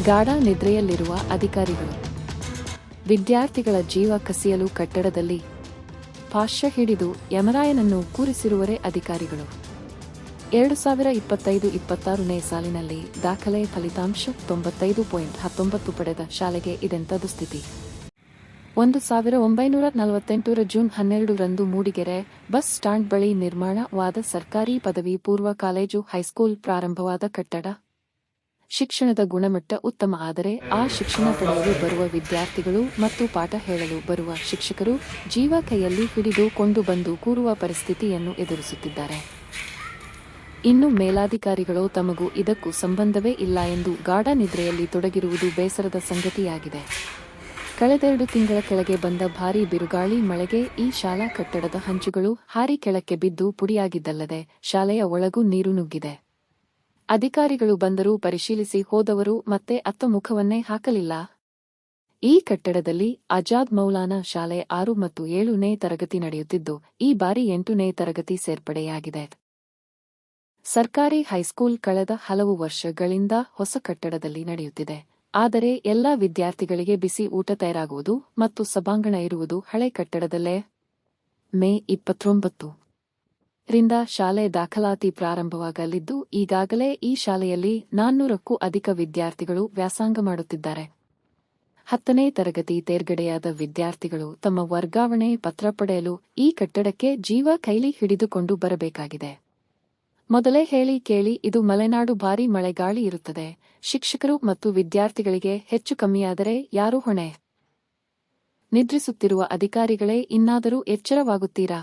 ಗಾಢ ನಿದ್ರೆಯಲ್ಲಿರುವ ಅಧಿಕಾರಿಗಳು. ವಿದ್ಯಾರ್ಥಿಗಳ ಜೀವ ಕಸಿಯಲು ಕಟ್ಟಡದಲ್ಲಿ ಪಾಶ್ಯ ಹಿಡಿದು ಯಮರಾಯನನ್ನು ಕೂರಿಸಿರುವರೆ ಅಧಿಕಾರಿಗಳು. 2025-26ನೇ ಸಾಲಿನಲ್ಲಿ ದಾಖಲೆ ಫಲಿತಾಂಶ 95.19 ಪಡೆದ ಶಾಲೆಗೆ ಇದೆಂಥ ದುಸ್ಥಿತಿ. 1948ರ ಜೂನ್ 12ರಂದು ಮೂಡಿಗೆರೆ ಬಸ್ ಸ್ಟಾಂಡ್ ಬಳಿ ನಿರ್ಮಾಣವಾದ ಸರ್ಕಾರಿ ಪದವಿ ಪೂರ್ವ ಕಾಲೇಜು ಹೈಸ್ಕೂಲ್ ಪ್ರಾರಂಭವಾದ ಕಟ್ಟಡ. ಶಿಕ್ಷಣದ ಗುಣಮಟ್ಟ ಉತ್ತಮ, ಆದರೆ ಆ ಶಿಕ್ಷಣ ಪಡೆಯಲು ಬರುವ ವಿದ್ಯಾರ್ಥಿಗಳು ಮತ್ತು ಪಾಠ ಹೇಳಲು ಬರುವ ಶಿಕ್ಷಕರು ಜೀವ ಕೈಯಲ್ಲಿ ಹಿಡಿದು ಕೊಂಡು ಬಂದು ಕೂರುವ ಪರಿಸ್ಥಿತಿಯನ್ನು ಎದುರಿಸುತ್ತಿದ್ದಾರೆ. ಇನ್ನು ಮೇಲಾಧಿಕಾರಿಗಳು ತಮಗೂ ಇದಕ್ಕೂ ಸಂಬಂಧವೇ ಇಲ್ಲ ಎಂದು ಗಾಢ ನಿದ್ರೆಯಲ್ಲಿ ತೊಡಗಿರುವುದು ಬೇಸರದ ಸಂಗತಿಯಾಗಿದೆ. ಕಳೆದೆರಡು ತಿಂಗಳ ಕೆಳಗೆ ಬಂದ ಭಾರೀ ಬಿರುಗಾಳಿ ಮಳೆಗೆ ಈ ಶಾಲಾ ಕಟ್ಟಡದ ಹಂಚುಗಳು ಹಾರಿ ಕೆಳಕ್ಕೆ ಬಿದ್ದು ಪುಡಿಯಾಗಿದ್ದಲ್ಲದೆ ಶಾಲೆಯ ಒಳಗೂ ನೀರು ನುಗ್ಗಿದೆ. ಅಧಿಕಾರಿಗಳು ಬಂದರೂ ಪರಿಶೀಲಿಸಿ ಹೋದವರು ಮತ್ತೆ ಅತ್ತ ಮುಖವನ್ನೇ ಹಾಕಲಿಲ್ಲ. ಈ ಕಟ್ಟಡದಲ್ಲಿ ಆಜಾದ್ ಮೌಲಾನಾ ಶಾಲೆ 6 ಮತ್ತು 7ನೇ ತರಗತಿ ನಡೆಯುತ್ತಿದ್ದು, ಈ ಬಾರಿ 8ನೇ ತರಗತಿ ಸೇರ್ಪಡೆಯಾಗಿದೆ. ಸರ್ಕಾರಿ ಹೈಸ್ಕೂಲ್ ಕಳೆದ ಹಲವು ವರ್ಷಗಳಿಂದ ಹೊಸ ಕಟ್ಟಡದಲ್ಲಿ ನಡೆಯುತ್ತಿದೆ. ಆದರೆ ಎಲ್ಲಾ ವಿದ್ಯಾರ್ಥಿಗಳಿಗೆ ಬಿಸಿ ಊಟ ತಯಾರಾಗುವುದು ಮತ್ತು ಸಭಾಂಗಣ ಇರುವುದು ಹಳೆ ಕಟ್ಟಡದಲ್ಲೇ. ಮೇ 29 ರಿಂದ ಶಾಲೆ ದಾಖಲಾತಿ ಪ್ರಾರಂಭವಾಗಲಿದ್ದು, ಈಗಾಗಲೇ ಈ ಶಾಲೆಯಲ್ಲಿ 400ಕ್ಕೂ ಅಧಿಕ ವಿದ್ಯಾರ್ಥಿಗಳು ವ್ಯಾಸಂಗ ಮಾಡುತ್ತಿದ್ದಾರೆ. 10ನೇ ತರಗತಿ ತೇರ್ಗಡೆಯಾದ ವಿದ್ಯಾರ್ಥಿಗಳು ತಮ್ಮ ವರ್ಗಾವಣೆ ಪತ್ರ ಪಡೆಯಲು ಈ ಕಟ್ಟಡಕ್ಕೆ ಜೀವ ಕೈಲಿ ಹಿಡಿದುಕೊಂಡು ಬರಬೇಕಾಗಿದೆ. ಮೊದಲೇ ಹೇಳಿ ಕೇಳಿ, ಇದು ಮಲೆನಾಡು, ಭಾರೀ ಮಳೆಗಾಳಿ ಇರುತ್ತದೆ. ಶಿಕ್ಷಕರು ಮತ್ತು ವಿದ್ಯಾರ್ಥಿಗಳಿಗೆ ಹೆಚ್ಚು ಕಮ್ಮಿಯಾದರೆ ಯಾರು ಹೊಣೆ? ನಿದ್ರಿಸುತ್ತಿರುವ ಅಧಿಕಾರಿಗಳೇ, ಇನ್ನಾದರೂ ಎಚ್ಚರವಾಗುತ್ತೀರಾ?